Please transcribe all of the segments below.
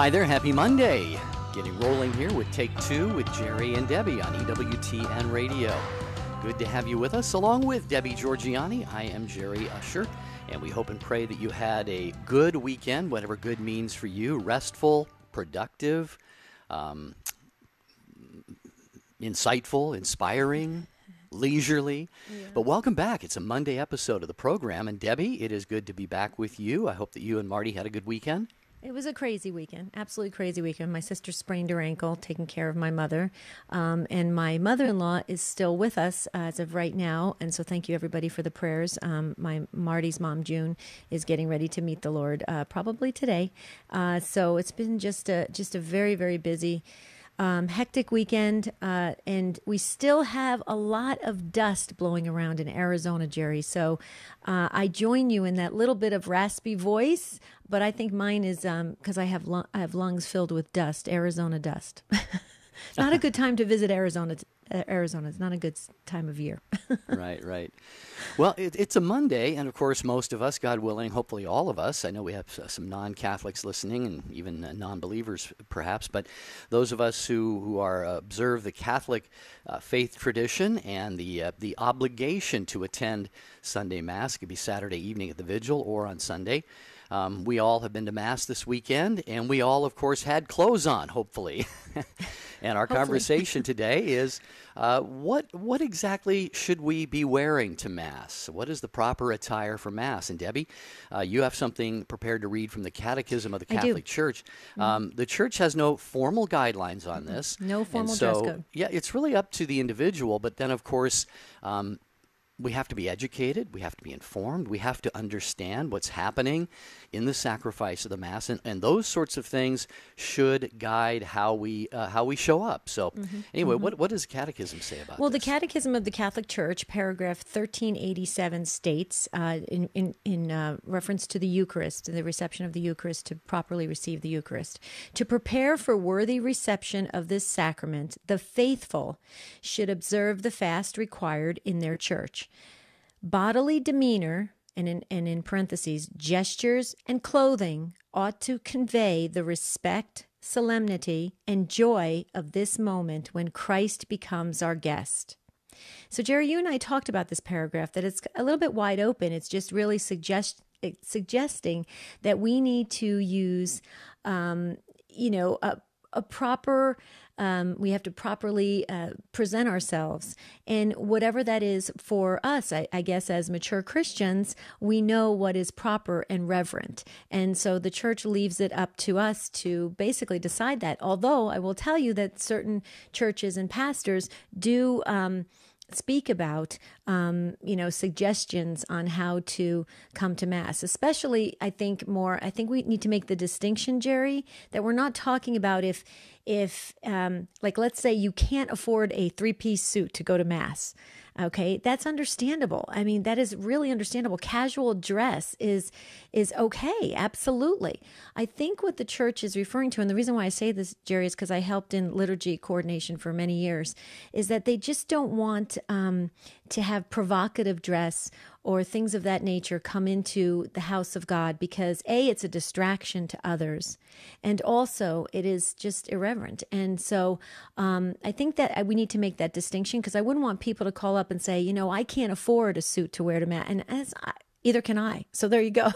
Hi there, happy Monday. Getting rolling here with Take Two with Jerry and Debbie on EWTN Radio. Good to have you with us, along with Debbie Georgiani. I am Jerry Usher, and we hope and pray that you had a good weekend, whatever good means for you, restful, productive, insightful, inspiring, leisurely. Yeah. But welcome back. It's a Monday episode of the program, and Debbie, it is good to be back with you. I hope that you and Marty had a good weekend. It was a crazy weekend, absolutely crazy weekend. My sister sprained her ankle taking care of my mother, and my mother-in-law is still with us as of right now, and so thank you everybody for the prayers. My Marty's mom, June, is getting ready to meet the Lord probably today, so it's been just a very, very busy, hectic weekend, and we still have a lot of dust blowing around in Arizona, Jerry. So I join you in that little bit of raspy voice, but I think mine is because I have lungs filled with dust, Arizona dust. Not a good time to visit Arizona. Arizona is not a good time of year. Right. Well, it's a Monday, and of course, most of us, God willing, hopefully all of us, I know we have some non-Catholics listening and even non-believers perhaps, but those of us who are observe the Catholic faith tradition and the obligation to attend Sunday Mass, it could be Saturday evening at the Vigil or on Sunday. We all have been to Mass this weekend, and we all, of course, had clothes on, hopefully. And our conversation today is what exactly should we be wearing to Mass? What is the proper attire for Mass? And Debbie, you have something prepared to read from the Catechism of the Catholic Church. The Church has no formal guidelines on this. No formal dress code. Yeah, it's really up to the individual, but then, of course, we have to be educated, we have to be informed, we have to understand what's happening in the sacrifice of the Mass, and those sorts of things should guide how we show up. So anyway, what does the Catechism say about this? Well, the Catechism of the Catholic Church, paragraph 1387 states, in reference to the Eucharist, the reception of the Eucharist, to properly receive the Eucharist, to prepare for worthy reception of this sacrament, the faithful should observe the fast required in their church. Bodily demeanor, and in parentheses, gestures and clothing ought to convey the respect, solemnity, and joy of this moment when Christ becomes our guest. So, Jerry, you and I talked about this paragraph, that it's a little bit wide open. It's just really suggesting that we need to use, a proper, we have to properly present ourselves. And whatever that is for us, I guess as mature Christians, we know what is proper and reverent. And so the church leaves it up to us to basically decide that. Although I will tell you that certain churches and pastors do speak about, suggestions on how to come to Mass. Especially, I think we need to make the distinction, Jerry, that we're not talking about if like, let's say you can't afford a 3-piece suit to go to Mass. Okay, that's understandable. I mean, that is really understandable. Casual dress is okay, absolutely. I think what the church is referring to, and the reason why I say this, Jerry, is because I helped in liturgy coordination for many years, is that they just don't want to have provocative dress or things of that nature come into the house of God, because A, it's a distraction to others, and also it is just irreverent. And so I think that we need to make that distinction, because I wouldn't want people to call up and say, I can't afford a suit to wear to Mass, and either can I. So there you go.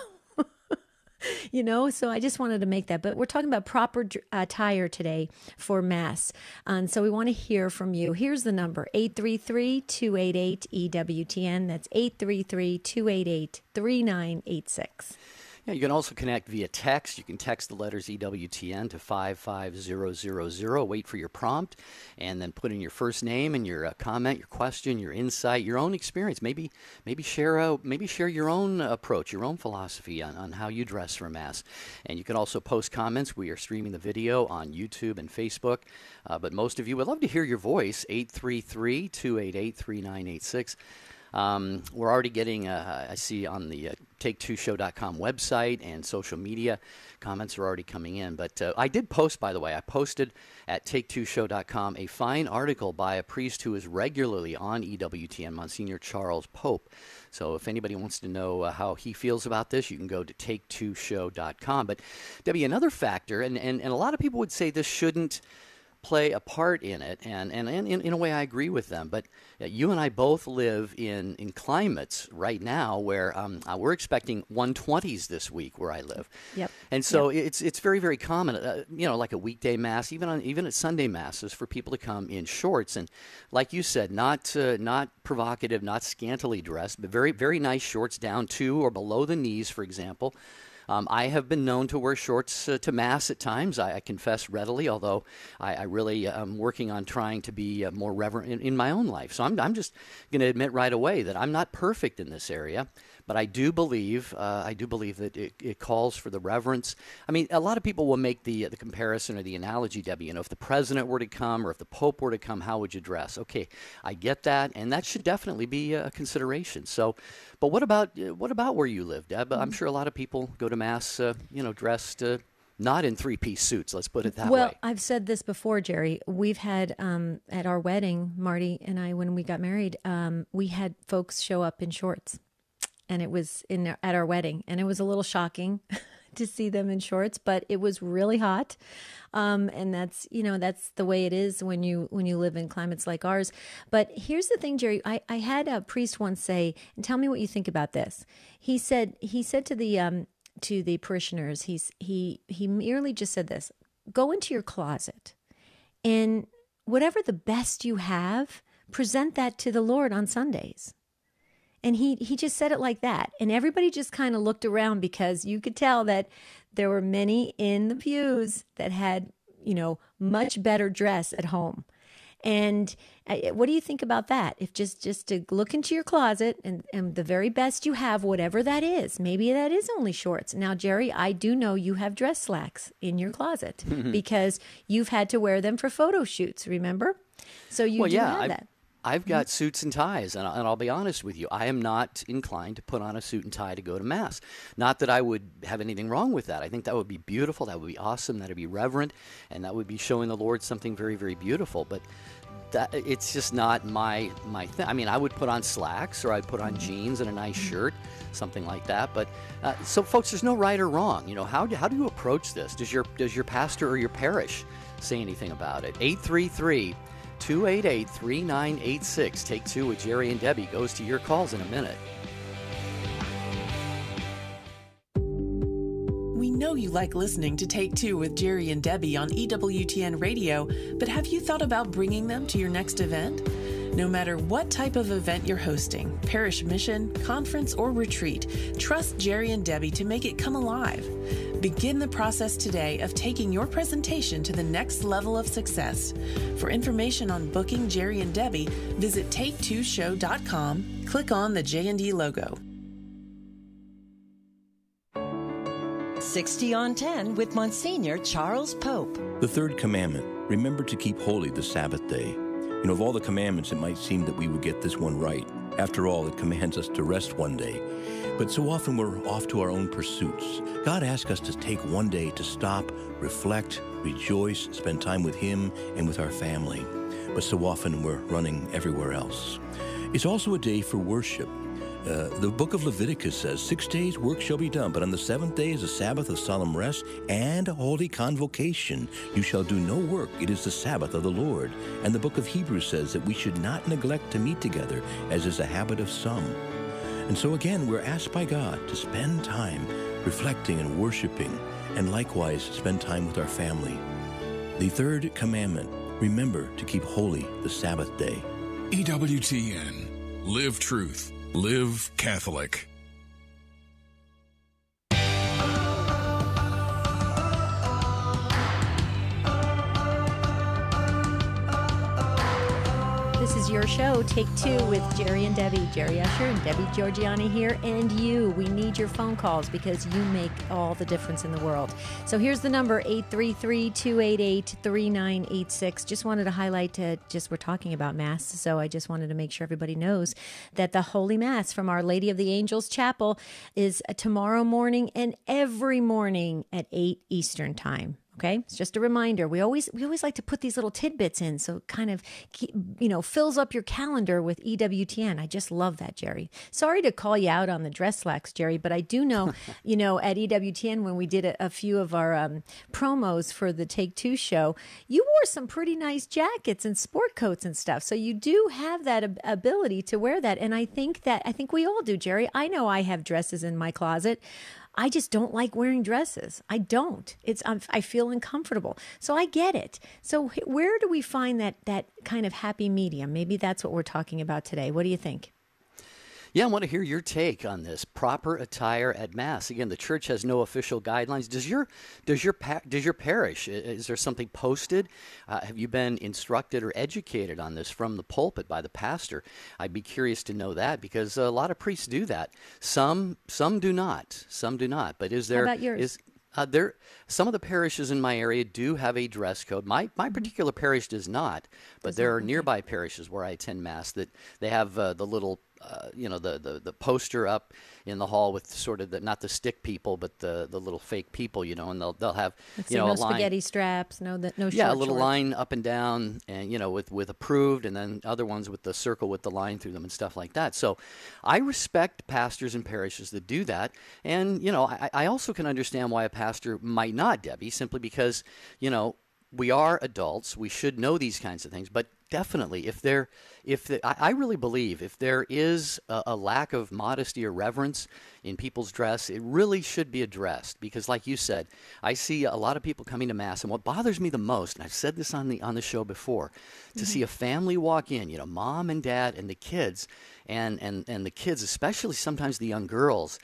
So I just wanted to make that. But we're talking about proper attire today for Mass. And so we want to hear from you. Here's the number, 833-288-EWTN. That's 833-288-3986. Yeah, you can also connect via text. You can text the letters EWTN to 55000. Wait for your prompt, and then put in your first name and your comment, your question, your insight, your own experience. Maybe share your own approach, your own philosophy on how you dress for Mass. And you can also post comments. We are streaming the video on YouTube and Facebook. But most of you would love to hear your voice. 833-288-3986. We're already getting, I see on the take2show.com website and social media, comments are already coming in. But I did post, by the way, I posted at take2show.com a fine article by a priest who is regularly on EWTN, Monsignor Charles Pope. So if anybody wants to know how he feels about this, you can go to take2show.com. But Debbie, another factor, and a lot of people would say this shouldn't play a part in it, and in a way I agree with them, but you and I both live in climates right now where we're expecting 120s this week where I live. Yep. And so it's very, very common, like a weekday mass, even at Sunday masses, for people to come in shorts, and like you said, not provocative, not scantily dressed, but very, very nice shorts down to or below the knees, for example. I have been known to wear shorts to Mass at times, I confess readily, although I really am working on trying to be more reverent in my own life. So I'm just going to admit right away that I'm not perfect in this area, but I do believe that it calls for the reverence. I mean, a lot of people will make the comparison or the analogy, Debbie, if the president were to come or if the Pope were to come, how would you dress? Okay, I get that, and that should definitely be a consideration. So, but what about where you live, Deb? I'm sure a lot of people go to Mass, dressed not in three-piece suits. Let's put it that way. Well, I've said this before, Jerry. We've had at our wedding, Marty and I, when we got married, we had folks show up in shorts, and it was at our wedding, and it was a little shocking to see them in shorts, but it was really hot. And that's the way it is when you live in climates like ours. But here's the thing, Jerry, I had a priest once say, and tell me what you think about this. He said to the parishioners, he merely just said this: go into your closet and whatever the best you have, present that to the Lord on Sundays. And he just said it like that. And everybody just kind of looked around, because you could tell that there were many in the pews that had, much better dress at home. And what do you think about that? If just to look into your closet and the very best you have, whatever that is, maybe that is only shorts. Now, Jerry, I do know you have dress slacks in your closet because you've had to wear them for photo shoots, remember? So you have that. I've got suits and ties, and I'll be honest with you, I am not inclined to put on a suit and tie to go to Mass. Not that I would have anything wrong with that. I think that would be beautiful, that would be awesome, that would be reverent, and that would be showing the Lord something very, very beautiful. But it's just not my thing. I mean, I would put on slacks, or I'd put on jeans and a nice shirt, something like that. But so, folks, there's no right or wrong. How do you approach this? Does your pastor or your parish say anything about it? 833-288-3986. Take Two with Jerry and Debbie goes to your calls in a minute. We know you like listening to Take Two with Jerry and Debbie on EWTN Radio, but have you thought about bringing them to your next event? No matter what type of event you're hosting, parish mission, conference, or retreat, trust Jerry and Debbie to make it come alive. Begin the process today of taking your presentation to the next level of success. For information on booking Jerry and Debbie, visit take2show.com, click on the J&D logo. 60 on 10 with Monsignor Charles Pope. The third commandment, remember to keep holy the Sabbath day. Of all the commandments, it might seem that we would get this one right. After all, it commands us to rest one day. But so often we're off to our own pursuits. God asks us to take one day to stop, reflect, rejoice, spend time with Him and with our family. But so often we're running everywhere else. It's also a day for worship. The book of Leviticus says, 6 days work shall be done, but on the seventh day is a Sabbath of solemn rest and a holy convocation. You shall do no work. It is the Sabbath of the Lord. And the book of Hebrews says that we should not neglect to meet together, as is the habit of some. And so again, we're asked by God to spend time reflecting and worshiping, and likewise spend time with our family. The third commandment, remember to keep holy the Sabbath day. EWTN. Live truth. Live Catholic. This is your show, Take Two, with Jerry and Debbie. Jerry Usher and Debbie Georgiani here, and you. We need your phone calls because you make all the difference in the world. So here's the number, 833-288-3986. Just wanted to highlight, we're talking about Mass, so I just wanted to make sure everybody knows that the Holy Mass from Our Lady of the Angels Chapel is tomorrow morning and every morning at 8 Eastern Time. Okay, it's just a reminder. We always like to put these little tidbits in, so it kind of, fills up your calendar with EWTN. I just love that, Jerry. Sorry to call you out on the dress slacks, Jerry, but I do know, at EWTN when we did a few of our promos for the Take Two show, you wore some pretty nice jackets and sport coats and stuff. So you do have that ability to wear that, and I think we all do, Jerry. I know I have dresses in my closet. I just don't like wearing dresses. I don't. I feel uncomfortable. So I get it. So where do we find that kind of happy medium? Maybe that's what we're talking about today. What do you think? Yeah, I want to hear your take on this. Proper attire at Mass. Again, the church has no official guidelines. Does your parish, is there something posted? Have you been instructed or educated on this from the pulpit by the pastor? I'd be curious to know that, because a lot of priests do that. Some do not. Some do not. But is there? How about yours? Some of the parishes in my area do have a dress code. My particular parish does not, but there are nearby parishes where I attend Mass that they have the little, the poster up in the hall with sort of not the stick people, but the little fake people, and they'll have, no a line. spaghetti straps, no short a little shorts. line up and down, and with approved, and then other ones with the circle with the line through them and stuff like that. So I respect pastors and parishes that do that, and I also can understand why a pastor might not, Debbie, simply because we are adults, we should know these kinds of things, but definitely, I really believe if there is a lack of modesty or reverence in people's dress, it really should be addressed. Because, like you said, I see a lot of people coming to Mass, and what bothers me the most, and I've said this on the show before, to see a family walk in, mom and dad and the kids, and the kids, especially sometimes the young girls,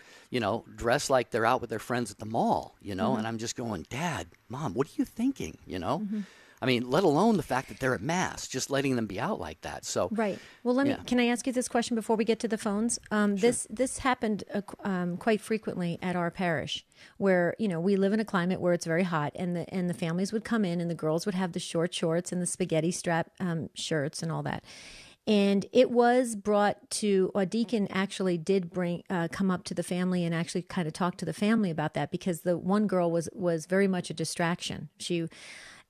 dress like they're out with their friends at the mall, and I'm just going, Dad, Mom, what are you thinking, I mean, let alone the fact that they're at Mass, just letting them be out like that. So right. Well, can I ask you this question before we get to the phones? Sure. This happened quite frequently at our parish, where we live in a climate where it's very hot, and the families would come in, and the girls would have the short shorts and the spaghetti strap shirts and all that. And it was brought to, a deacon actually did come up to the family and actually kind of talk to the family about that, because the one girl was very much a distraction.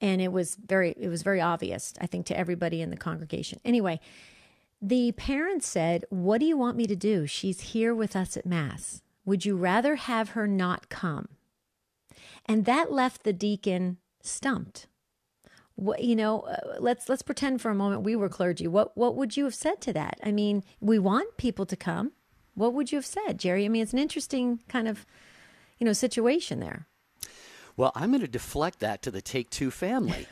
And it was very obvious, I think, to everybody in the congregation. Anyway, the parents said, "What do you want me to do? She's here with us at Mass. Would you rather have her not come?" And that left the deacon stumped. Let's pretend for a moment we were clergy. What would you have said to that? I mean, we want people to come. What would you have said, Jerry? I mean, it's an interesting kind of, situation there. Well, I'm going to deflect that to the Take Two family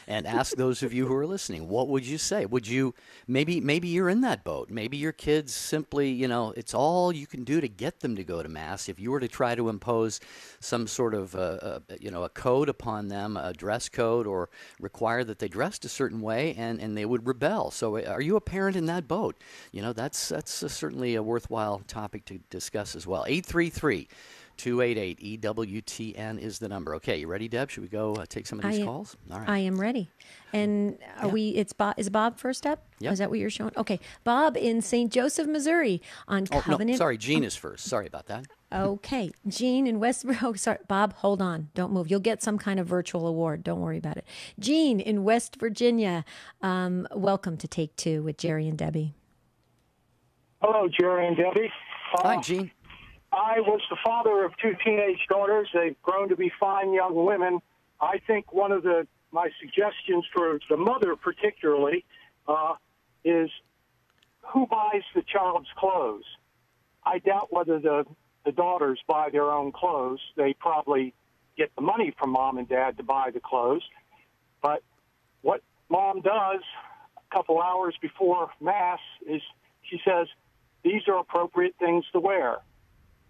and ask those of you who are listening, what would you say? Would you, maybe you're in that boat. Maybe your kids simply, it's all you can do to get them to go to Mass. If you were to try to impose some sort of, a code upon them, a dress code, or require that they dressed a certain way, and they would rebel. So are you a parent in that boat? That's certainly a worthwhile topic to discuss as well. 833-288-EWTN is the number. Okay, you ready, Deb? Should we go take some of these calls? All right. I am ready. And is Bob first up? Yep. Is that what you're showing? Okay. Bob in St. Joseph, Missouri on Covenant. No, sorry, Jean is first. Sorry about that. Okay. Jean in sorry, Bob, hold on. Don't move. You'll get some kind of virtual award. Don't worry about it. Jean in West Virginia. Welcome to Take Two with Jerry and Debbie. Hello, Jerry and Debbie. Hi, Jean. I was the father of two teenage daughters. They've grown to be fine young women. I think one of my suggestions for the mother particularly is who buys the child's clothes. I doubt whether the daughters buy their own clothes. They probably get the money from mom and dad to buy the clothes. But what mom does a couple hours before Mass is she says, these are appropriate things to wear.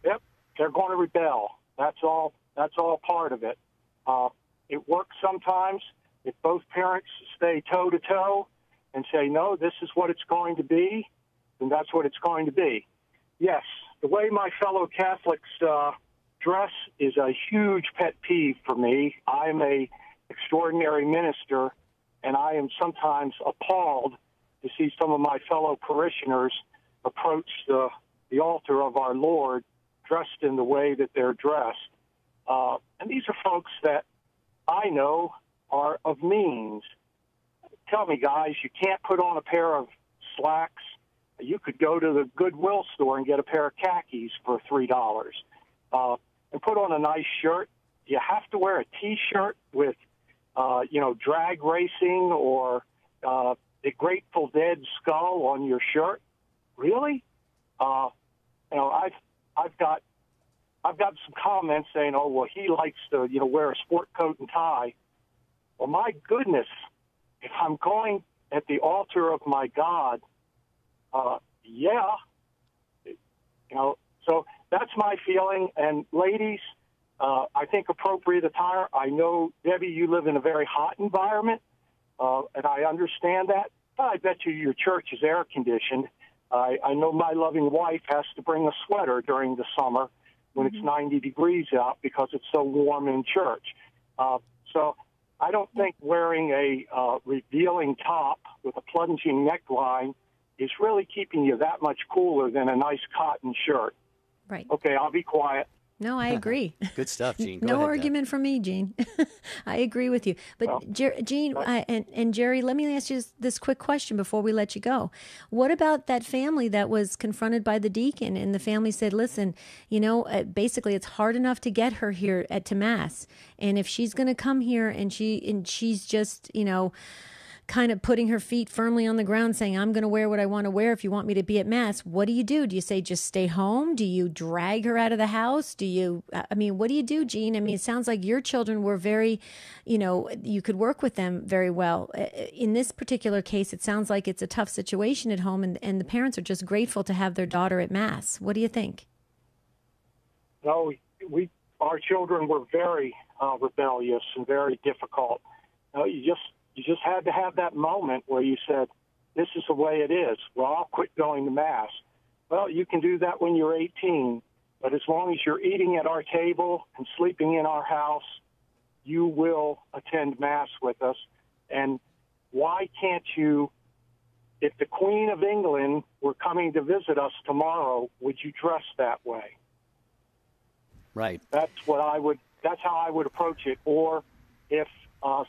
Yep, they're going to rebel. That's all part of it. It works sometimes if both parents stay toe-to-toe and say, no, this is what it's going to be, then that's what it's going to be. Yes, the way my fellow Catholics dress is a huge pet peeve for me. I'm a extraordinary minister, and I am sometimes appalled to see some of my fellow parishioners approach the altar of our Lord dressed in the way that they're dressed. And these are folks that I know are of means. Tell me, guys, you can't put on a pair of slacks. You could go to the Goodwill store and get a pair of khakis for $3. And put on a nice shirt. You have to wear a T-shirt with, drag racing or the Grateful Dead skull on your shirt. Really? I've got some comments saying, oh, well, he likes to, wear a sport coat and tie. Well, my goodness, if I'm going at the altar of my God, so that's my feeling. And ladies, I think appropriate attire. I know, Debbie, you live in a very hot environment, and I understand that. But I bet you your church is air conditioned. I know my loving wife has to bring a sweater during the summer when it's 90 degrees out because it's so warm in church. So I don't think wearing a revealing top with a plunging neckline is really keeping you that much cooler than a nice cotton shirt. Right. Okay, I'll be quiet. No, I agree. Good stuff, Gene. Go no ahead, argument Deb. from me, Gene. I agree with you. But Gene and Jerry, let me ask you this quick question before we let you go. What about that family that was confronted by the deacon, and the family said, listen, basically it's hard enough to get her here to Mass. And if she's going to come here and she's just, kind of putting her feet firmly on the ground saying, I'm going to wear what I want to wear if you want me to be at Mass. What do? Do you say just stay home? Do you drag her out of the house? What do you do, Gene? It sounds like your children were very, you could work with them very well. In this particular case, it sounds like it's a tough situation at home, and the parents are just grateful to have their daughter at Mass. What do you think? No, our children were very rebellious and very difficult. You just had to have that moment where you said, this is the way it is. Well, I'll quit going to Mass. Well, you can do that when you're 18, but as long as you're eating at our table and sleeping in our house, you will attend Mass with us. And why can't you, if the Queen of England were coming to visit us tomorrow, would you dress that way? Right. That's how I would approach it. Or if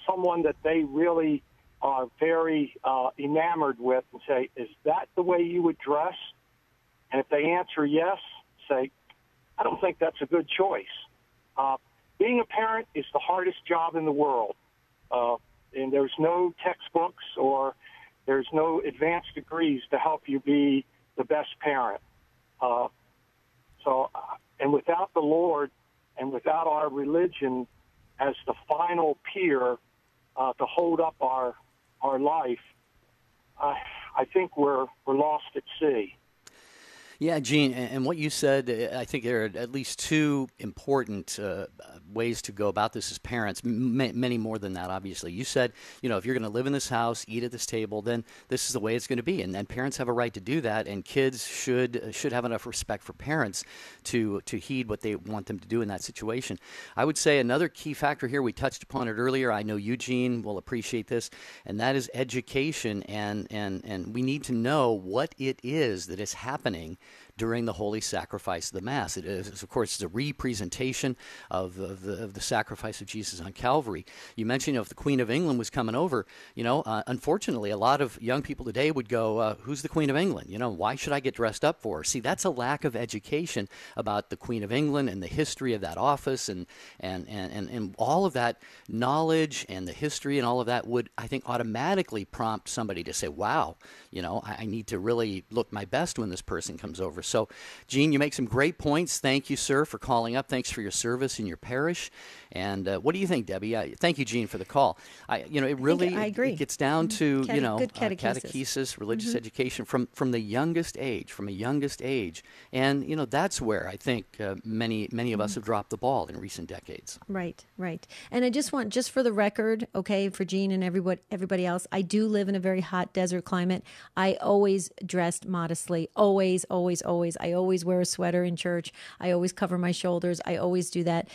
someone that they really are very enamored with, and say, is that the way you would dress? And if they answer yes, say, I don't think that's a good choice. Being a parent is the hardest job in the world. And there's no textbooks or there's no advanced degrees to help you be the best parent. And without the Lord and without our religion as the final pier to hold up our life, I think we're lost at sea. Yeah, Gene, and what you said, I think there are at least two important ways to go about this as parents, many more than that, obviously. You said, if you're going to live in this house, eat at this table, then this is the way it's going to be. And then parents have a right to do that, and kids should have enough respect for parents to heed what they want them to do in that situation. I would say another key factor here, we touched upon it earlier, I know Eugene will appreciate this, and that is education, and we need to know what it is that is happening during the holy sacrifice of the Mass. It is, of course, it's a representation of the sacrifice of Jesus on Calvary. You mentioned if the Queen of England was coming over, unfortunately, a lot of young people today would go, who's the Queen of England? Why should I get dressed up for her? See, that's a lack of education about the Queen of England and the history of that office and all of that knowledge and the history and all of that would, I think, automatically prompt somebody to say, wow, I need to really look my best when this person comes over. So, Gene, you make some great points. Thank you, sir, for calling up. Thanks for your service in your parish. And what do you think, Debbie? Thank you, Gene, for the call. I agree. It gets down to Good catechesis, religious education from the youngest age, and that's where I think many of us have dropped the ball in recent decades. Right. And I just want, just for the record, okay, for Gene and everybody else, I do live in a very hot desert climate. I always dressed modestly, always. I always wear a sweater in church. I always cover my shoulders. I always do that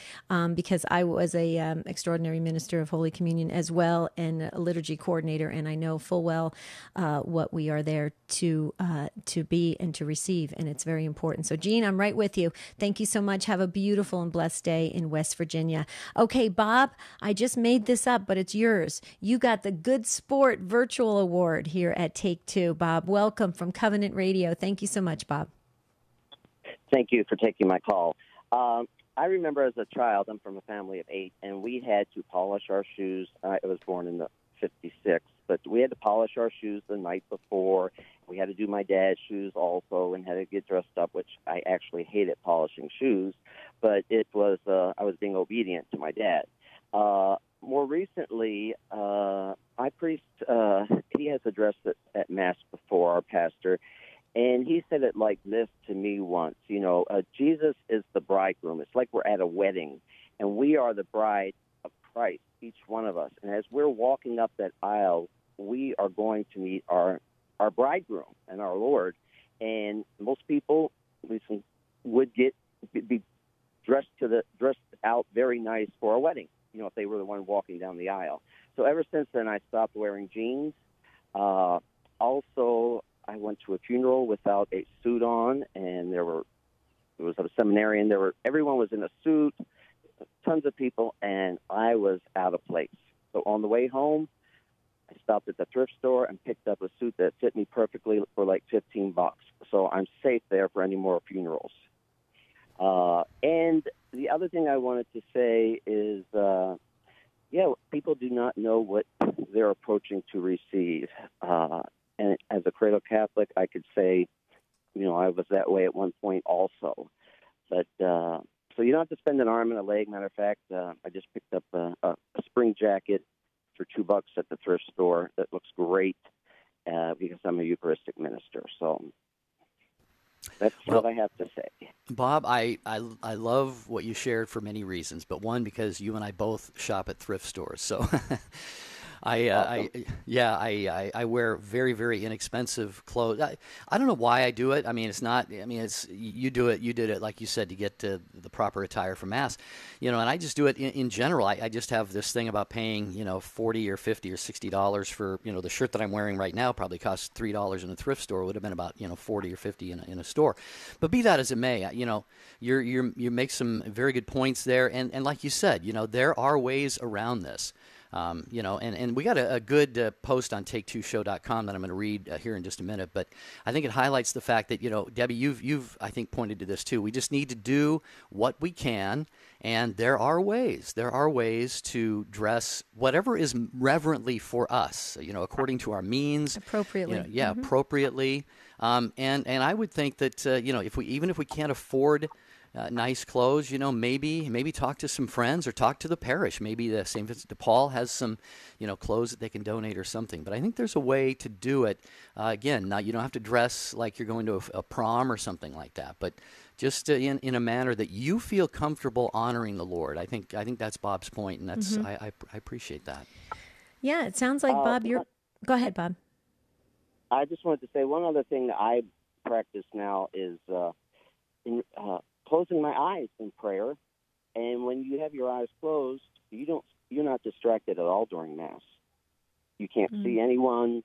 because I was a extraordinary minister of Holy Communion as well, and a liturgy coordinator, and I know full well what we are there to be and to receive, and it's very important. So, Gene, I'm right with you. Thank you so much. Have a beautiful and blessed day in West Virginia. Okay, Bob, I just made this up, but it's yours. You got the Good Sport Virtual Award here at Take Two. Bob, welcome from Covenant Radio. Thank you so much, Bob. Thank you for taking my call. I remember as a child, I'm from a family of 8, and we had to polish our shoes. I was born in the 56, but we had to polish our shoes the night before. We had to do my dad's shoes also and had to get dressed up, which I actually hated polishing shoes, but it was I was being obedient to my dad. More recently, my priest, he has addressed it at Mass before, our pastor, and he said it like this to me once, Jesus is the bridegroom. It's like we're at a wedding, and we are the bride of Christ, each one of us. And as we're walking up that aisle, we are going to meet our bridegroom and our Lord. And most people would be dressed out very nice for a wedding, if they were the one walking down the aisle. So ever since then, I stopped wearing jeans. Also, I went to a funeral without a suit on, and it was a seminarian. Everyone was in a suit, tons of people, and I was out of place. So on the way home, I stopped at the thrift store and picked up a suit that fit me perfectly for like $15. So I'm safe there for any more funerals. And the other thing I wanted to say is, people do not know what they're approaching to receive. And as a cradle Catholic, I could say, I was that way at one point also. But so you don't have to spend an arm and a leg. Matter of fact, I just picked up a spring jacket for $2 at the thrift store that looks great because I'm a Eucharistic minister. So that's what I have to say. Bob, I love what you shared for many reasons, but one, because you and I both shop at thrift stores. So I wear very, very inexpensive clothes. I don't know why I do it. You do it. You did it, like you said, to get to the proper attire for Mass, and I just do it in general. I just have this thing about paying, $40 or $50 or $60 for, the shirt that I'm wearing right now probably costs $3 in a thrift store. It would have been about, $40 or $50 in a store. But be that as it may, you make some very good points there. And like you said, there are ways around this. And we got a good post on take2show.com that I'm going to read here in just a minute, but I think it highlights the fact that, Debbie, you've I think pointed to this too. We just need to do what we can, and there are ways to dress whatever is reverently for us, according to our means. Appropriately. Appropriately. And I would think that, if we can't afford nice clothes, maybe talk to some friends or talk to the parish. Maybe the St. Vincent de Paul has some, clothes that they can donate or something. But I think there's a way to do it. Again, you don't have to dress like you're going to a prom or something like that, but just in a manner that you feel comfortable honoring the Lord. I think that's Bob's point, and that's I appreciate that. Yeah, it sounds like Bob. Go ahead, Bob. I just wanted to say one other thing that I practice now is closing my eyes in prayer, and when you have your eyes closed, you're not distracted at all during Mass. You can't see anyone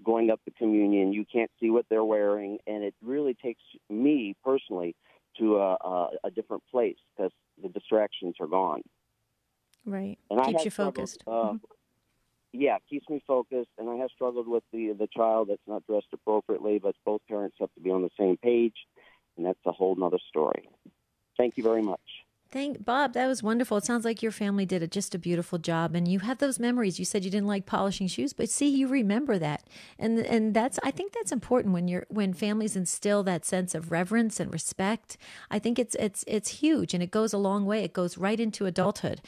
going up the communion. You can't see what they're wearing, and it really takes me personally to a different place because the distractions are gone. Right, and keeps you focused. Yeah, keeps me focused, and I have struggled with the child that's not dressed appropriately, but both parents have to be on the same page. And that's a whole nother story. Thank you very much. Bob, that was wonderful. It sounds like your family did just a beautiful job, and you have those memories. You said you didn't like polishing shoes, but see, you remember that, and I think that's important when families instill that sense of reverence and respect. I think it's huge, and it goes a long way. It goes right into adulthood.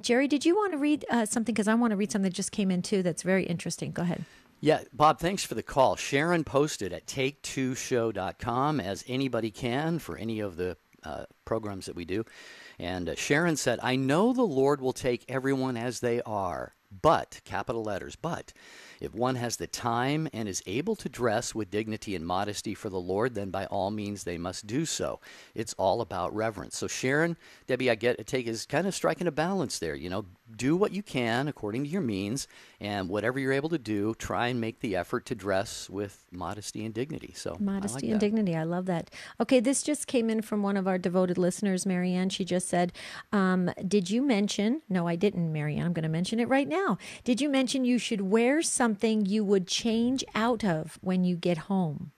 Jerry, did you want to read something? Because I want to read something that just came in too. That's very interesting. Go ahead. Yeah, Bob, thanks for the call. Sharon posted at take2show.com, as anybody can for any of the programs that we do. And Sharon said, I know the Lord will take everyone as they are, but, capital letters, but, if one has the time and is able to dress with dignity and modesty for the Lord, then by all means they must do so. It's all about reverence. So Sharon, Debbie, I take is kind of striking a balance there. Do what you can according to your means, and whatever you're able to do, try and make the effort to dress with modesty and dignity. So modesty and dignity. I love that. Okay, this just came in from one of our devoted listeners, Marianne. She just said, did you mention, no, I didn't, Marianne, I'm going to mention it right now. Did you mention you should wear something you would change out of when you get home?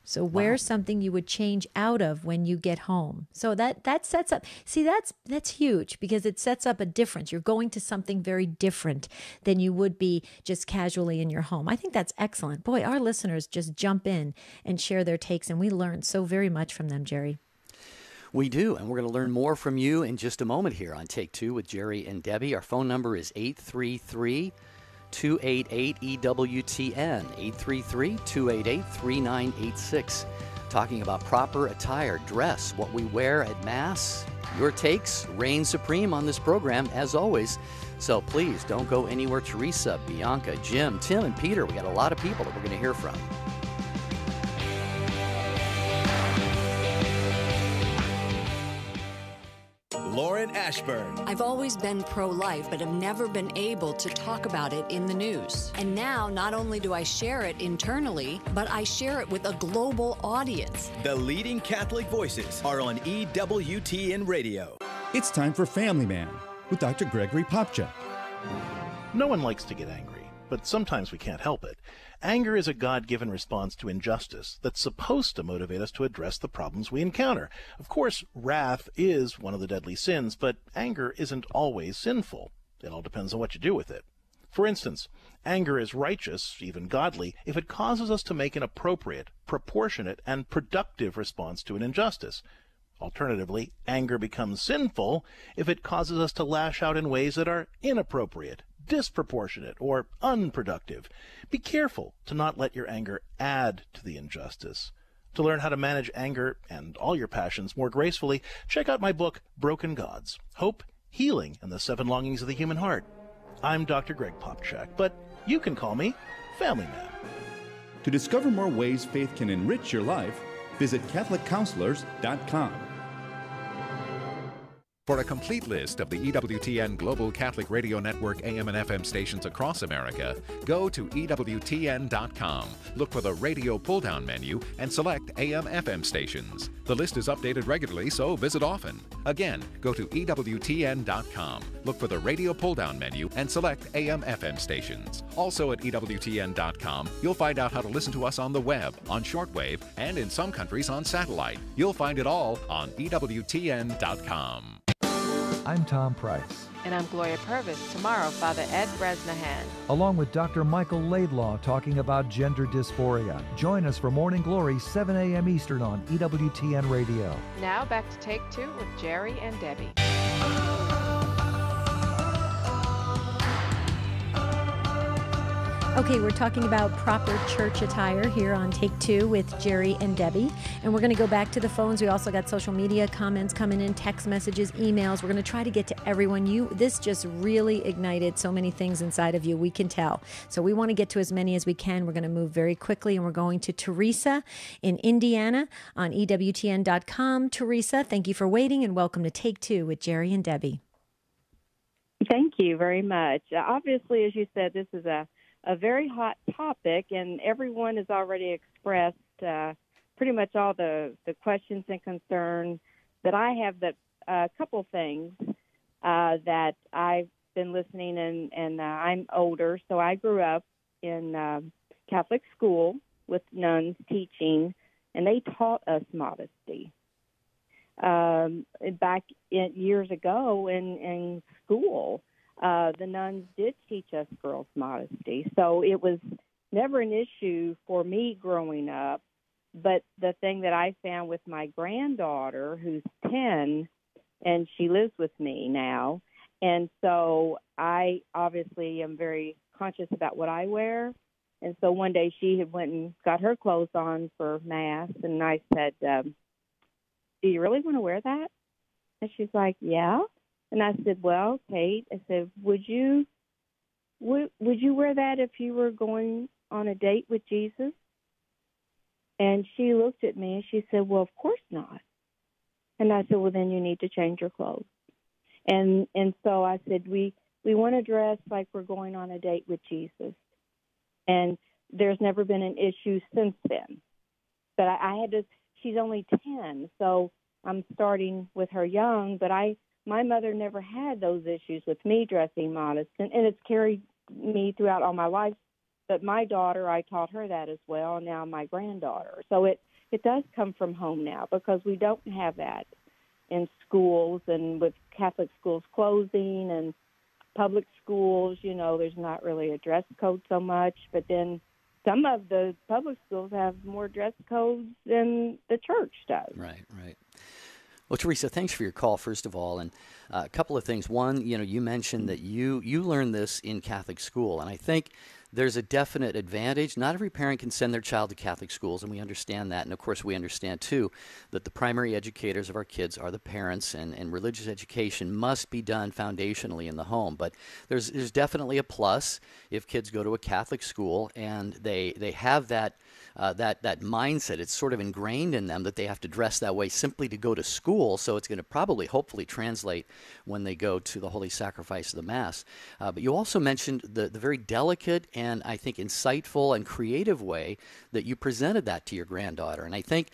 So wear something you would change out of when you get home. So that sets up, see, that's huge, because it sets up a difference. You're going to something very different than you would be just casually in your home. I think that's excellent. Boy, our listeners just jump in and share their takes, and we learn so very much from them, Jerry. We do, and we're going to learn more from you in just a moment here on Take Two with Jerry and Debbie. Our phone number is 833-288-EWTN, 833-288-3986. Talking about proper attire, dress, what we wear at Mass. Your takes reign supreme on this program, as always. So please don't go anywhere. Teresa, Bianca, Jim, Tim, and Peter. We got a lot of people that we're going to hear from. Lauren Ashburn. I've always been pro-life, but have never been able to talk about it in the news. And now, not only do I share it internally, but I share it with a global audience. The leading Catholic voices are on EWTN Radio. It's time for Family Man with Dr. Gregory Popchak. No one likes to get angry, but sometimes we can't help it. Anger is a God-given response to injustice that's supposed to motivate us to address the problems we encounter. Of course, wrath is one of the deadly sins, but anger isn't always sinful. It all depends on what you do with it. For instance, anger is righteous, even godly, if it causes us to make an appropriate, proportionate, and productive response to an injustice. Alternatively, anger becomes sinful if it causes us to lash out in ways that are inappropriate, disproportionate, or unproductive. Be careful to not let your anger add to the injustice. To learn how to manage anger and all your passions more gracefully, check out my book, Broken Gods: Hope, Healing, and the 7 Longings of the Human Heart. I'm Dr. Greg Popchak, but you can call me Family Man. To discover more ways faith can enrich your life, visit CatholicCounselors.com. For a complete list of the EWTN Global Catholic Radio Network AM and FM stations across America, go to EWTN.com. Look for the radio pull-down menu and select AM/FM stations. The list is updated regularly, so visit often. Again, go to EWTN.com. Look for the radio pull-down menu and select AM/FM stations. Also at EWTN.com, you'll find out how to listen to us on the web, on shortwave, and in some countries on satellite. You'll find it all on EWTN.com. I'm Tom Price. And I'm Gloria Purvis. Tomorrow, Father Ed Bresnahan. Along with Dr. Michael Laidlaw talking about gender dysphoria. Join us for Morning Glory, 7 a.m. Eastern on EWTN Radio. Now back to Take Two with Jerry and Debbie. Okay, we're talking about proper church attire here on Take Two with Jerry and Debbie. And we're going to go back to the phones. We also got social media comments coming in, text messages, emails. We're going to try to get to everyone. This just really ignited so many things inside of you, we can tell. So we want to get to as many as we can. We're going to move very quickly, and we're going to Teresa in Indiana on EWTN.com. Teresa, thank you for waiting, and welcome to Take Two with Jerry and Debbie. Thank you very much. Obviously, as you said, this is a very hot topic, and everyone has already expressed pretty much all the questions and concerns that I have. That a couple things that I've been listening, and I'm older, so I grew up in Catholic school with nuns teaching, and they taught us modesty. back years ago in school. The nuns did teach us girls' modesty, so it was never an issue for me growing up. But the thing that I found with my granddaughter, who's 10, and she lives with me now, and so I obviously am very conscious about what I wear. And so one day she had went and got her clothes on for Mass, and I said, do you really want to wear that? And she's like, yeah. And I said, well, Kate, I said, would you wear that if you were going on a date with Jesus? And she looked at me and she said, well, of course not. And I said, well, then you need to change your clothes. And so I said, we want to dress like we're going on a date with Jesus. And there's never been an issue since then. But I had to, she's only 10, so I'm starting with her young, but my mother never had those issues with me dressing modest, and it's carried me throughout all my life. But my daughter, I taught her that as well, and now my granddaughter. So it does come from home now, because we don't have that in schools, and with Catholic schools closing and public schools, there's not really a dress code so much. But then some of the public schools have more dress codes than the church does. Right. Well, Teresa, thanks for your call, first of all. And a couple of things. One, you mentioned that you learned this in Catholic school. And I think there's a definite advantage. Not every parent can send their child to Catholic schools, and we understand that. And, of course, we understand, too, that the primary educators of our kids are the parents, and religious education must be done foundationally in the home. But there's definitely a plus if kids go to a Catholic school and they have that mindset. It's sort of ingrained in them that they have to dress that way simply to go to school, so it's going to probably, hopefully, translate when they go to the Holy Sacrifice of the Mass. But you also mentioned the very delicate and I think insightful and creative way that you presented that to your granddaughter. And I think,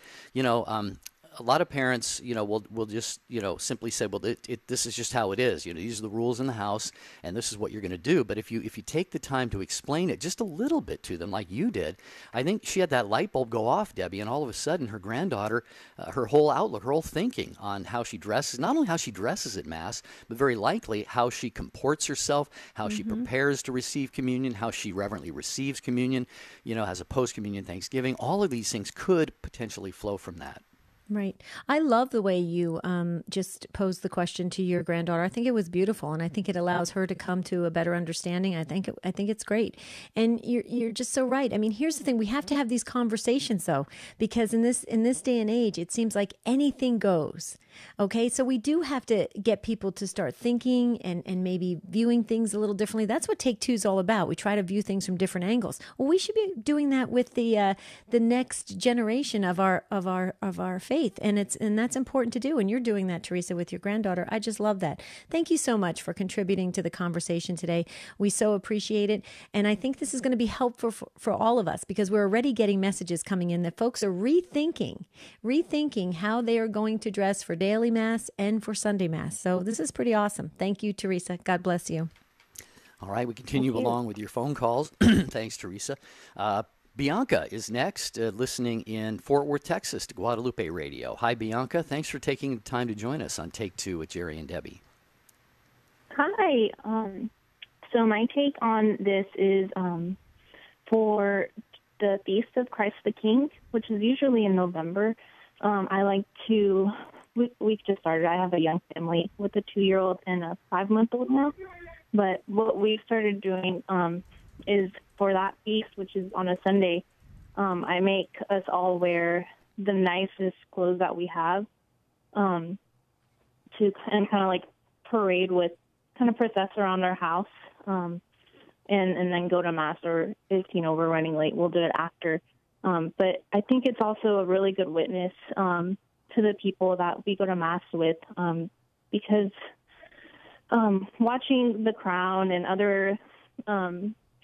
a lot of parents, will just, simply say, well, this is just how it is. These are the rules in the house, and this is what you're going to do. But if you take the time to explain it just a little bit to them, like you did, I think she had that light bulb go off, Debbie, and all of a sudden her granddaughter, her whole outlook, her whole thinking on how she dresses, not only how she dresses at Mass, but very likely how she comports herself, how she prepares to receive communion, how she reverently receives communion, has a post-communion Thanksgiving. All of these things could potentially flow from that. Right. I love the way you just posed the question to your granddaughter. I think it was beautiful, and I think it allows her to come to a better understanding. I think it's great. And you're just so right. I mean, here's the thing: we have to have these conversations, though, because in this day and age, it seems like anything goes. Okay, so we do have to get people to start thinking and maybe viewing things a little differently. That's what Take Two is all about. We try to view things from different angles. Well, we should be doing that with the next generation of our faith, and that's important to do. And you're doing that, Teresa, with your granddaughter. I just love that. Thank you so much for contributing to the conversation today. We so appreciate it, and I think this is going to be helpful for all of us, because we're already getting messages coming in that folks are rethinking how they are going to dress for daily Mass and for Sunday Mass. So this is pretty awesome. Thank you, Teresa. God bless you. All right, we continue along with your phone calls. Thanks, Teresa. Bianca is next, listening in Fort Worth, Texas, to Guadalupe Radio. Hi, Bianca. Thanks for taking the time to join us on Take Two with Jerry and Debbie. Hi. So my take on this is for the Feast of Christ the King, which is usually in November. I like to... We've just started. I have a young family with a 2-year-old and a 5-month-old now. But what we've started doing is for that feast, which is on a Sunday, I make us all wear the nicest clothes that we have and kind of like parade with, kind of process around our house and then go to Mass, or if, we're running late, we'll do it after. But I think it's also a really good witness to the people that we go to Mass with, because watching The Crown and other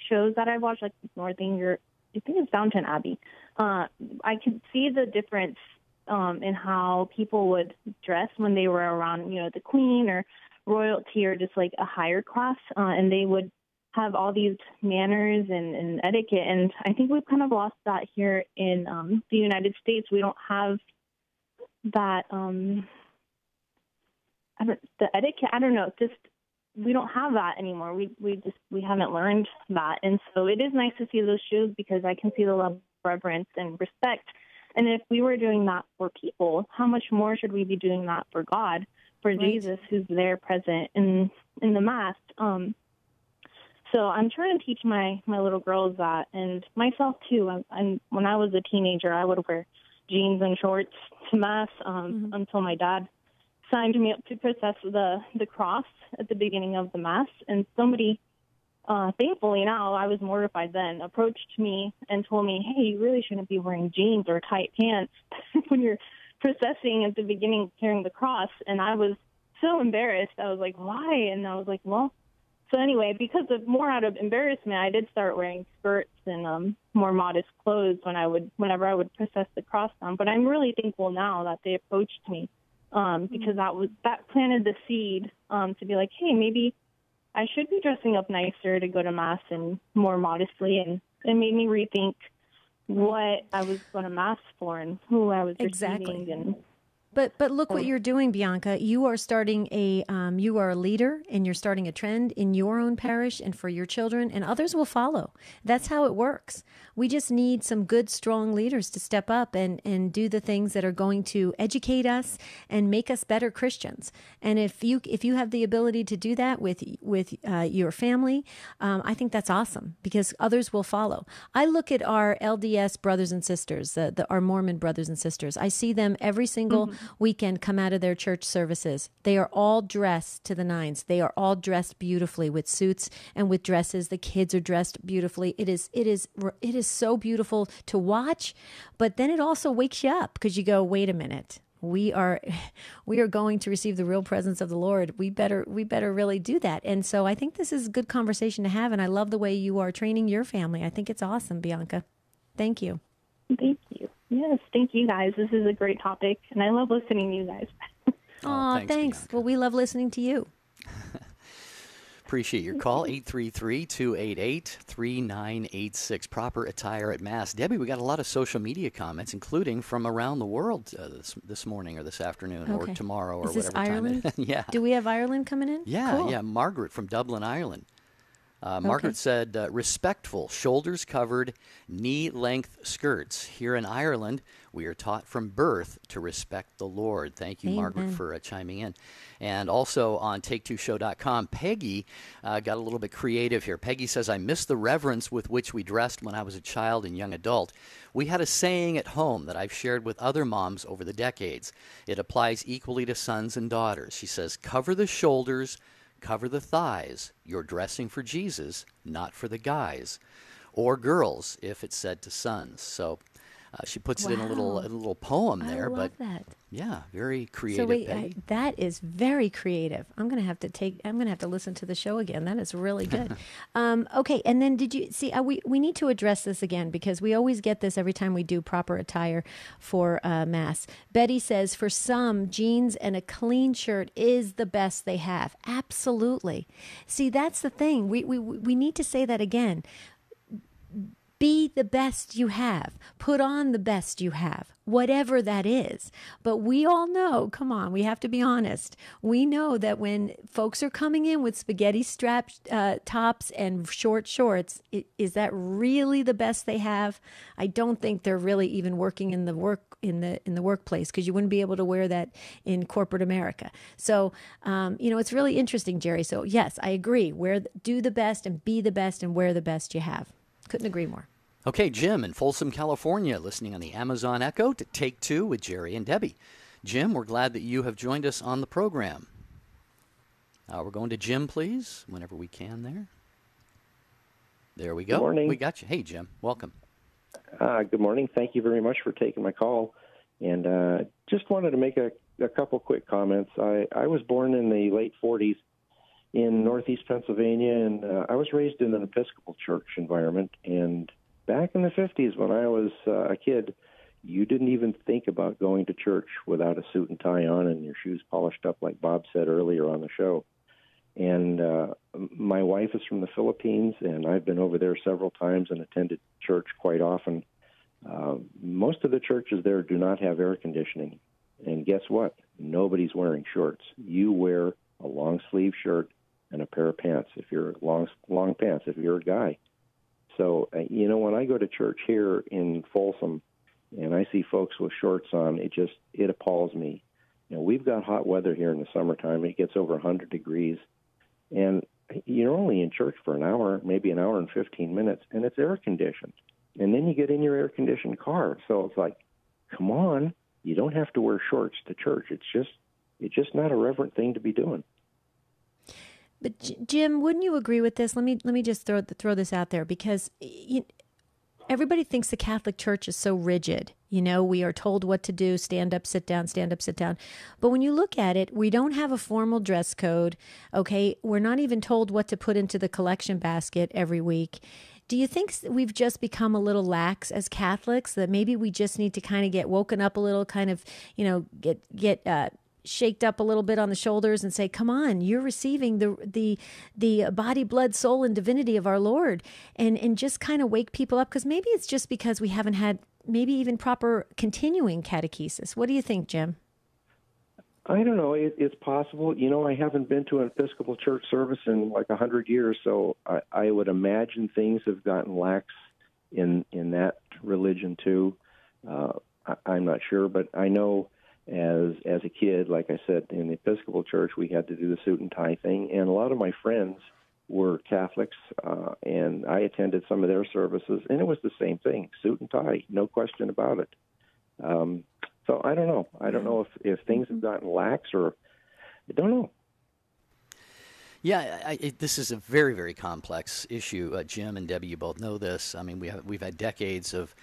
shows that I've watched, like Northanger, I think it's Downton Abbey, I could see the difference in how people would dress when they were around, the Queen or royalty or just like a higher class, and they would have all these manners and etiquette. And I think we've kind of lost that here in the United States. We don't have that the etiquette. I don't know. Just we don't have that anymore. We haven't learned that, and so it is nice to see those shoes because I can see the level of reverence and respect. And if we were doing that for people, how much more should we be doing that for God, for right. Jesus, who's there present in the Mass? So I'm trying to teach my little girls that, and myself too. When I was a teenager, I would wear jeans and shorts to Mass until my dad signed me up to profess the cross at the beginning of the Mass. And somebody, thankfully now, I was mortified then, approached me and told me, hey, you really shouldn't be wearing jeans or tight pants when you're processing at the beginning carrying the cross. And I was so embarrassed. I was like, why? And I was like, well, so anyway, because of more out of embarrassment, I did start wearing skirts and more modest clothes whenever I would process the cross down. But I'm really thankful now that they approached me because that planted the seed to be like, hey, maybe I should be dressing up nicer to go to Mass and more modestly, and it made me rethink what I was going to Mass for and who I was receiving. And But look what you're doing, Bianca. You are starting you are a leader, and you're starting a trend in your own parish and for your children, and others will follow. That's how it works. We just need some good, strong leaders to step up and do the things that are going to educate us and make us better Christians. And if you have the ability to do that with your family, I think that's awesome because others will follow. I look at our LDS brothers and sisters, our Mormon brothers and sisters. I see them every single weekend come out of their church services. They are all dressed to the nines. They are all dressed beautifully with suits and with dresses. The kids are dressed beautifully. It is so beautiful to watch, but then it also wakes you up because you go, wait a minute. We are going to receive the real presence of the Lord. We better really do that. And so I think this is a good conversation to have, and I love the way you are training your family. I think it's awesome, Bianca. Thank you. Thank you. Yes, thank you guys. This is a great topic, and I love listening to you guys. Oh, thanks. Well, we love listening to you. Appreciate your call, 833-288-3986. Proper attire at Mass. Debbie, we got a lot of social media comments, including from around the world this morning or this afternoon or tomorrow or whatever Ireland? time. Yeah. Do we have Ireland coming in? Yeah, cool. Yeah. Margaret from Dublin, Ireland. Margaret said, respectful, shoulders covered, knee-length skirts. Here in Ireland, we are taught from birth to respect the Lord. Thank you, Margaret, for chiming in. And also on take2show.com, Peggy got a little bit creative here. Peggy says, I miss the reverence with which we dressed when I was a child and young adult. We had a saying at home that I've shared with other moms over the decades. It applies equally to sons and daughters. She says, cover the shoulders, cover the thighs. You're dressing for Jesus, not for the guys. Or girls, if it's said to sons. So she puts it in a little poem there. I love that. Yeah, very creative. So wait, that is very creative. I'm gonna have to listen to the show again. That is really good. Okay, and then did you see? We need to address this again because we always get this every time we do proper attire for Mass. Betty says for some, jeans and a clean shirt is the best they have. Absolutely. See, that's the thing. We need to say that again. Be the best you have. Put on the best you have, whatever that is. But we all know, come on, we have to be honest. We know that when folks are coming in with spaghetti strap tops and short shorts, is that really the best they have? I don't think they're really even working in the workplace because you wouldn't be able to wear that in corporate America. So, it's really interesting, Jerry. So yes, I agree. Do the best and be the best and wear the best you have. Couldn't agree more. Okay, Jim in Folsom, California, listening on the Amazon Echo to Take Two with Jerry and Debbie. Jim, we're glad that you have joined us on the program. We're going to Jim, please, whenever we can there. There we go. Good morning. We got you. Hey, Jim, welcome. Good morning. Thank you very much for taking my call. And just wanted to make a couple quick comments. I was born in the late 40s in Northeast Pennsylvania, and I was raised in an Episcopal church environment. And back in the 50s, when I was a kid, you didn't even think about going to church without a suit and tie on and your shoes polished up, like Bob said earlier on the show. And my wife is from the Philippines, and I've been over there several times and attended church quite often. Most of the churches there do not have air conditioning. And guess what? Nobody's wearing shorts. You wear a long sleeve shirt and a pair of pants if you're long pants if you're a guy. So, when I go to church here in Folsom and I see folks with shorts on, it appalls me. We've got hot weather here in the summertime. It gets over 100 degrees. And you're only in church for an hour, maybe an hour and 15 minutes, and it's air conditioned. And then you get in your air conditioned car. So it's like, come on, you don't have to wear shorts to church. It's just not a reverent thing to be doing. But Jim, wouldn't you agree with this? Let me just throw this out there, because everybody thinks the Catholic Church is so rigid. We are told what to do: stand up, sit down, stand up, sit down. But when you look at it, we don't have a formal dress code. Okay, we're not even told what to put into the collection basket every week. Do you think we've just become a little lax as Catholics, that maybe we just need to kind of get woken up a little, kind of, get shaked up a little bit on the shoulders and say, come on, you're receiving the body, blood, soul, and divinity of our Lord, and just kind of wake people up? Because maybe it's just because we haven't had maybe even proper continuing catechesis. What do you think, Jim? I don't know. It's possible. I haven't been to an Episcopal church service in like 100 years, so I would imagine things have gotten lax in that religion too. I'm not sure, but I know as a kid, like I said, in the Episcopal church, we had to do the suit and tie thing, and a lot of my friends were Catholics, and I attended some of their services, and it was the same thing, suit and tie, no question about it. So I don't know. I don't know if things have gotten lax, or I don't know. Yeah, this is a very, very complex issue. Jim and Debbie, you both know this. I mean, we've had decades of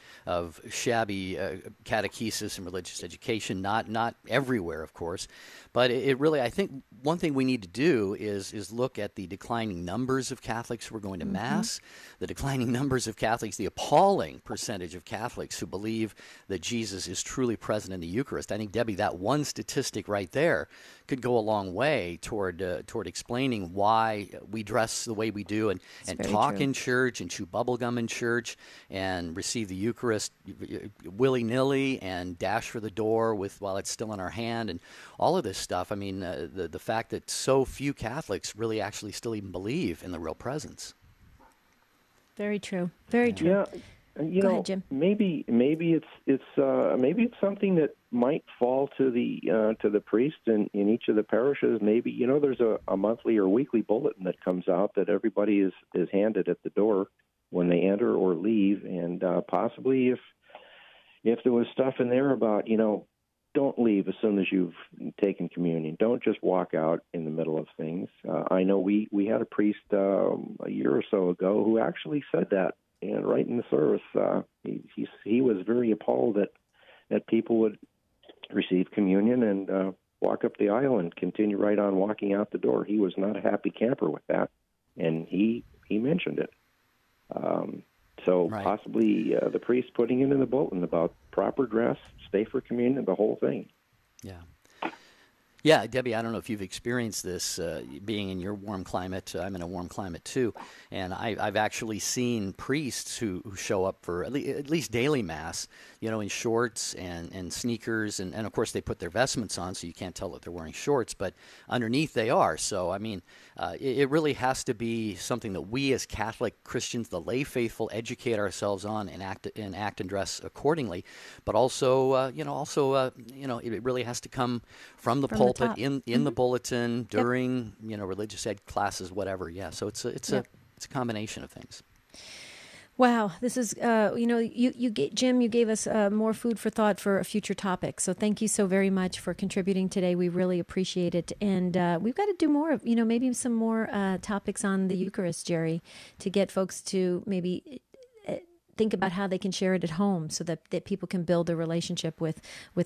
shabby catechesis and religious education, not everywhere, of course, but it really, I think one thing we need to do is look at the declining numbers of Catholics who are going to Mass, the declining numbers of Catholics, the appalling percentage of Catholics who believe that Jesus is truly present in the Eucharist. I think, Debbie, that one statistic right there could go a long way toward explaining why we dress the way we do and talk in church and chew bubblegum in church and receive the Eucharist willy-nilly and dash for the door while it's still in our hand and all of this stuff. I mean, the fact that so few Catholics really actually still even believe in the real presence. Very true. Very true. Yeah. Go ahead, Jim. Maybe it's something that might fall to the priest in each of the parishes. Maybe there's a monthly or weekly bulletin that comes out that everybody is handed at the door when they enter or leave, and possibly if there was stuff in there about don't leave as soon as you've taken communion. Don't just walk out in the middle of things. I know we had a priest a year or so ago who actually said that. And right in the service, he was very appalled that people would receive communion and walk up the aisle and continue right on walking out the door. He was not a happy camper with that, and he mentioned it. Possibly the priest putting it in the bulletin about proper dress, stay for communion, the whole thing. Yeah. Yeah, Debbie, I don't know if you've experienced this being in your warm climate. I'm in a warm climate too, and I've actually seen priests who show up for at least daily Mass, in shorts and sneakers, and of course they put their vestments on, so you can't tell that they're wearing shorts, but underneath they are. So, I mean, it really has to be something that we as Catholic Christians, the lay faithful, educate ourselves on and act and dress accordingly. But also, it really has to come from the pulpit, in the bulletin, during religious ed classes, whatever. Yeah, so it's a combination of things. Wow, this is Jim, you gave us more food for thought for a future topic. So thank you so very much for contributing today. We really appreciate it, and we've got to do more of maybe some more topics on the Eucharist, Jerry, to get folks to maybe think about how they can share it at home so that people can build a relationship with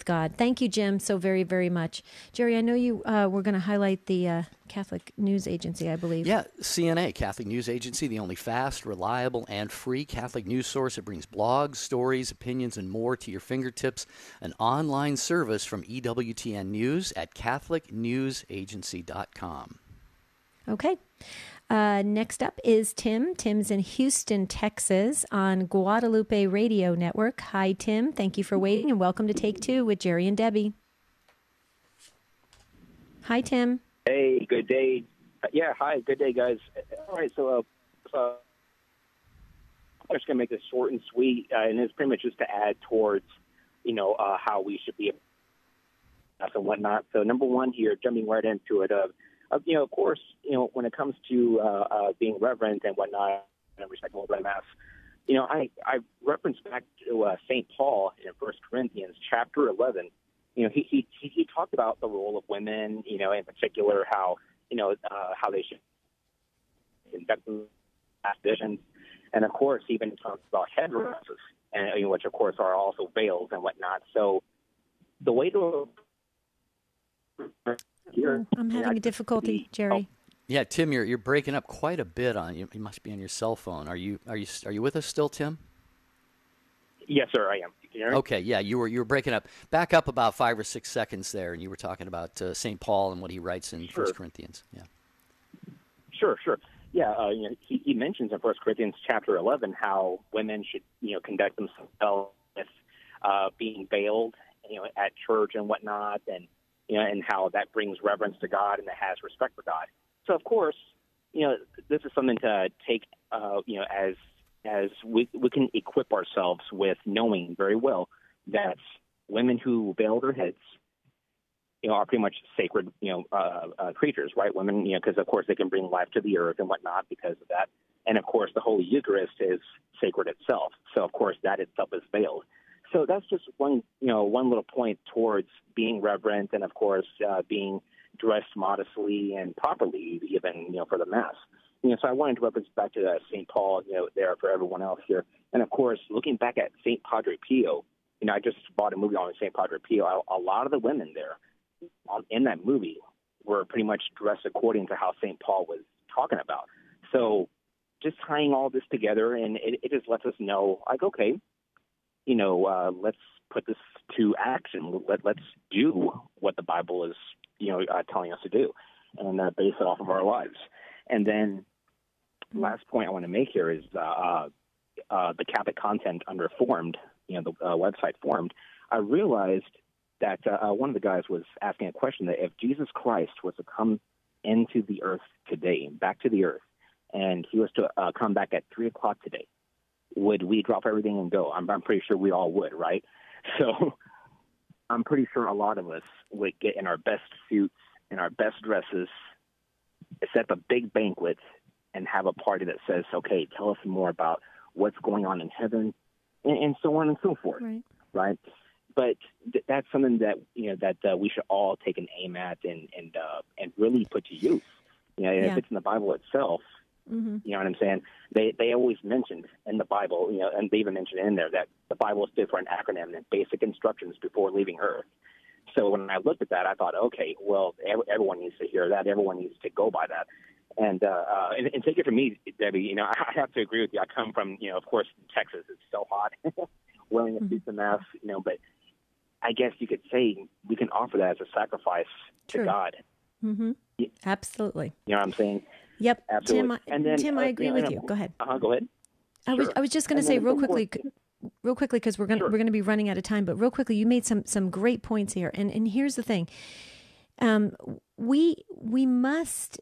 God. Thank you, Jim, so very, very much. Jerry, I know you were going to highlight the Catholic News Agency, I believe. Yeah, CNA, Catholic News Agency, the only fast, reliable, and free Catholic news source. It brings blogs, stories, opinions, and more to your fingertips. An online service from EWTN News at CatholicNewsAgency.com. Okay. Next up is Tim. Tim's in Houston, Texas on Guadalupe Radio Network. Hi, Tim. Thank you for waiting, and welcome to Take Two with Jerry and Debbie. Hi, Tim. Hey, good day. Yeah, hi, good day, guys. All right, so I'm just going to make this short and sweet, and it's pretty much just to add towards, how we should be and whatnot. So number one here, jumping right into it, of course, when it comes to being reverent and whatnot and respectable by Mass, I reference back to St. Paul in 1 Corinthians chapter 11. He talked about the role of women, in particular how they should conduct visions. And, of course, even talks about headdresses, and which, of course, are also veils and whatnot. So the way to... I'm having a difficulty, Jerry. Yeah, Tim, you're breaking up quite a bit on you. You must be on your cell phone. Are you with us still, Tim? Yes, sir, I am. Can you hear me? Okay, yeah, you were breaking up. Back up about 5 or 6 seconds there, and you were talking about St. Paul and what he writes in 1 Corinthians. Yeah. Sure. Yeah, he mentions in 1 Corinthians chapter 11 how women should, conduct themselves with being veiled, at church and whatnot, and how that brings reverence to God and that has respect for God. So, of course, this is something to take, as we can equip ourselves with knowing very well that women who veil their heads, are pretty much sacred, creatures, right? Women, because of course they can bring life to the earth and whatnot because of that. And of course, the Holy Eucharist is sacred itself. So of course, that itself is veiled. So that's just one little point towards being reverent and of course being dressed modestly and properly, even for the Mass. So I wanted to reference back to St. Paul, there for everyone else here. And of course, looking back at St. Padre Pio, I just bought a movie on St. Padre Pio. A lot of the women there in that movie were pretty much dressed according to how St. Paul was talking about. So just tying all this together, and it just lets us know, like, okay, let's put this to action. Let's do what the Bible is, telling us to do, and base it off of our lives. And then last point I want to make here is the Catholic content under Formed, the website Formed. I realized that one of the guys was asking a question that if Jesus Christ was to come into the earth today, back to the earth, and he was to come back at 3 o'clock today, would we drop everything and go? I'm pretty sure we all would, right? So I'm pretty sure a lot of us would get in our best suits, in our best dresses, set up a big banquet, and have a party that says, okay, tell us more about what's going on in heaven, and so on and so forth, right? But that's something that that we should all take an aim at and really put to use. If it's in the Bible itself, you know what I'm saying? They always mentioned in the Bible, and they even mentioned in there that the Bible stood for an acronym and basic instructions before leaving Earth. So when I looked at that, I thought, okay, well, everyone needs to hear that. Everyone needs to go by that. And take it from me, Debbie. I have to agree with you. I come from, of course, Texas. It's so hot, wearing a suit to Mass, but I guess you could say we can offer that as a sacrifice to God. Mm-hmm. Absolutely. You know what I'm saying? Yep. Absolutely. Tim, I agree with you. Go ahead. Go ahead. I was just going to say real quickly, because we're going to be running out of time. But real quickly, you made some great points here, and here's the thing. We must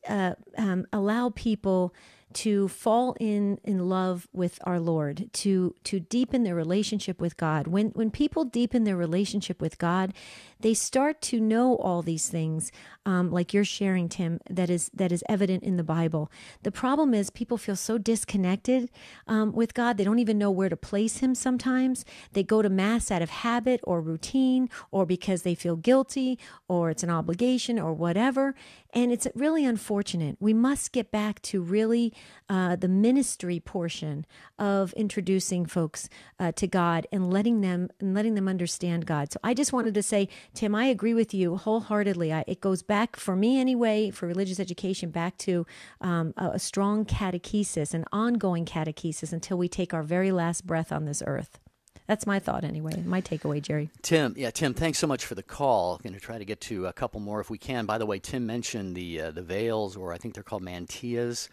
allow people to fall in love with our Lord, to deepen their relationship with God. When people deepen their relationship with God, they start to know all these things, like you're sharing, Tim, that is evident in the Bible. The problem is people feel so disconnected with God, they don't even know where to place him sometimes. They go to Mass out of habit or routine, or because they feel guilty, or it's an obligation, or whatever. And it's really unfortunate. We must get back to really the ministry portion of introducing folks to God and letting them understand God. So I just wanted to say, Tim, I agree with you wholeheartedly. It goes back, for me anyway, for religious education, back to a strong catechesis, an ongoing catechesis until we take our very last breath on this earth. That's my thought anyway, my takeaway, Jerry. Tim, thanks so much for the call. Going to try to get to a couple more if we can. By the way, Tim mentioned the veils, or I think they're called mantillas,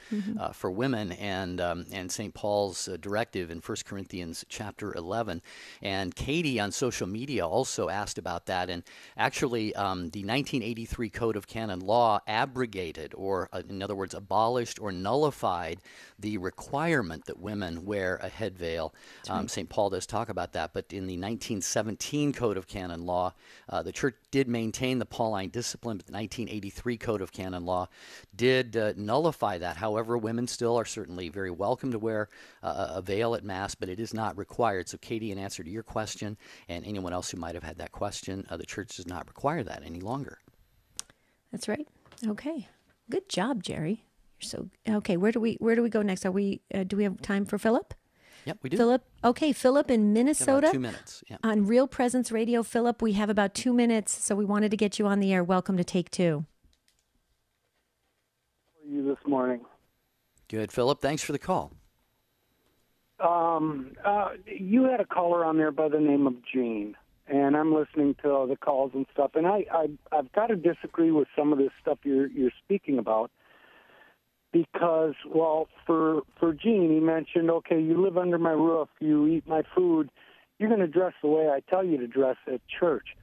for women, and St. Paul's directive in 1 Corinthians chapter 11. And Katie on social media also asked about that. And actually, the 1983 Code of Canon Law abrogated, or in other words, abolished or nullified the requirement that women wear a head veil. Right. St. Paul does talk about that, but in the 1917 Code of Canon Law, the Church did maintain the Pauline discipline, but the 1983 Code of Canon Law did nullify that. However, women still are certainly very welcome to wear a veil at Mass, but it is not required. So, Katie, in answer to your question, and anyone else who might have had that question, the Church does not require that any longer. That's right. Okay. Good job, Jerry. You're so okay. Where do we go next? Are we? Do we have time for Philip? Yep, we do. Philip. Okay, Philip in Minnesota. About 2 minutes. Yeah. On Real Presence Radio. Philip, we have about 2 minutes, so we wanted to get you on the air. Welcome to Take Two. How are you this morning? Good, Philip. Thanks for the call. You had a caller on there by the name of Gene, and I'm listening to all the calls and stuff, and I've got to disagree with some of this stuff you're speaking about. Because, well, for Gene, he mentioned, okay, you live under my roof, you eat my food, you're going to dress the way I tell you to dress at church.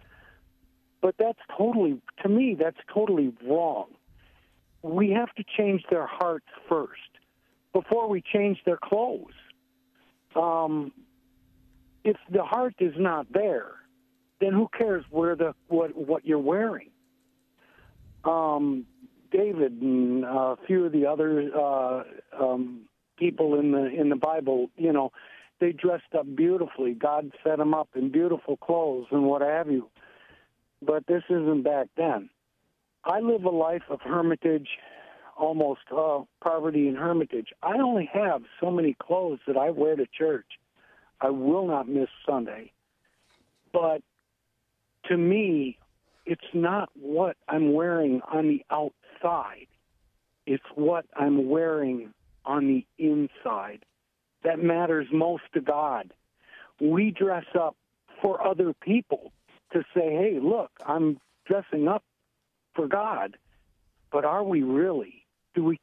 But to me, that's totally wrong. We have to change their hearts first before we change their clothes. If the heart is not there, then who cares what you're wearing? David and a few of the other people in the Bible, they dressed up beautifully. God set them up in beautiful clothes and what have you. But this isn't back then. I live a life of hermitage, almost poverty and hermitage. I only have so many clothes that I wear to church. I will not miss Sunday. But to me, it's not what I'm wearing on the outside. It's what I'm wearing on the inside that matters most to God. We dress up for other people to say, hey, look, I'm dressing up for God. But are we really?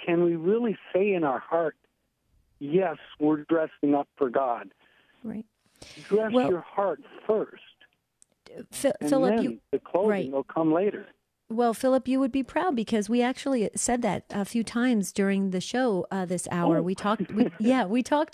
Can we really say in our heart, yes, we're dressing up for God? Right. Dress your heart first. Philip, the clothing will come later. Well, Philip, you would be proud because we actually said that a few times during the show this hour. We talked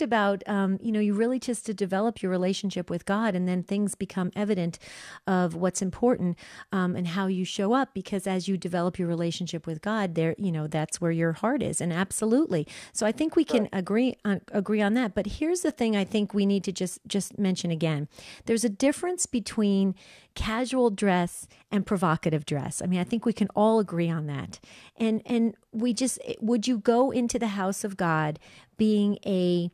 about, you really just to develop your relationship with God, and then things become evident of what's important and how you show up. Because as you develop your relationship with God, there, that's where your heart is, and absolutely. So I think we can agree on that. But here's the thing: I think we need to just mention again. There's a difference between casual dress and provocative dress. I mean, I think we can all agree on that. And would you go into the house of God being a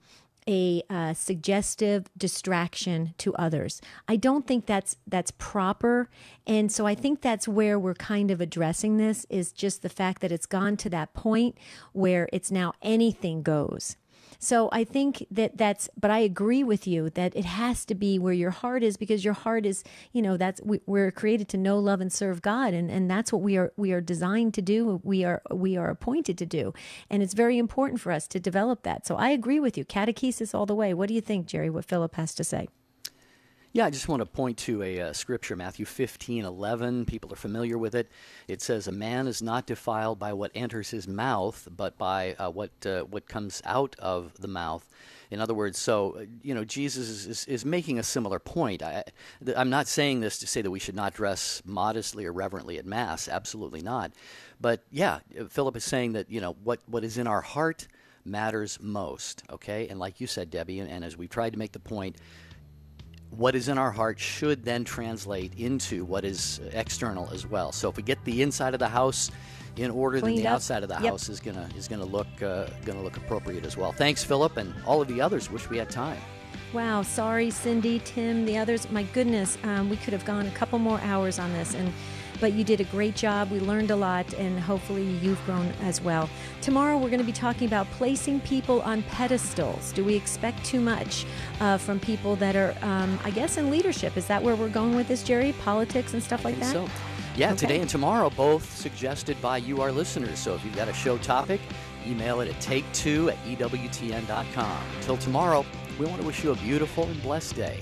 suggestive distraction to others? I don't think that's proper. And so I think that's where we're kind of addressing this, is just the fact that it's gone to that point where it's now anything goes. So I think but I agree with you that it has to be where your heart is, because your heart is, we're created to know, love, and serve God. And that's what we are designed to do. We are appointed to do. And it's very important for us to develop that. So I agree with you. Catechesis all the way. What do you think, Jerry, what Philip has to say? Yeah, I just want to point to a scripture, Matthew 15:11. People are familiar with it. It says, "A man is not defiled by what enters his mouth, but by what comes out of the mouth." In other words, so Jesus is making a similar point. I'm not saying this to say that we should not dress modestly or reverently at Mass. Absolutely not. But yeah, Philip is saying that what is in our heart matters most. Okay, and like you said, Debbie, and as we've tried to make the point, what is in our heart should then translate into what is external as well. So if we get the inside of the house in order, then the outside of the house is gonna look appropriate as well. Thanks, Philip, and all of the others. Wish we had time. Wow, sorry, Cindy, Tim, the others. My goodness, we could have gone a couple more hours on this, and but you did a great job. We learned a lot, and hopefully you've grown as well. Tomorrow we're going to be talking about placing people on pedestals. Do we expect too much from people that are, I guess, in leadership? Is that where we're going with this, Jerry? Politics and stuff like that? So, yeah, Okay. Today and tomorrow, both suggested by you, our listeners. So if you've got a show topic, email it at take2@ewtn.com. Until tomorrow, we want to wish you a beautiful and blessed day.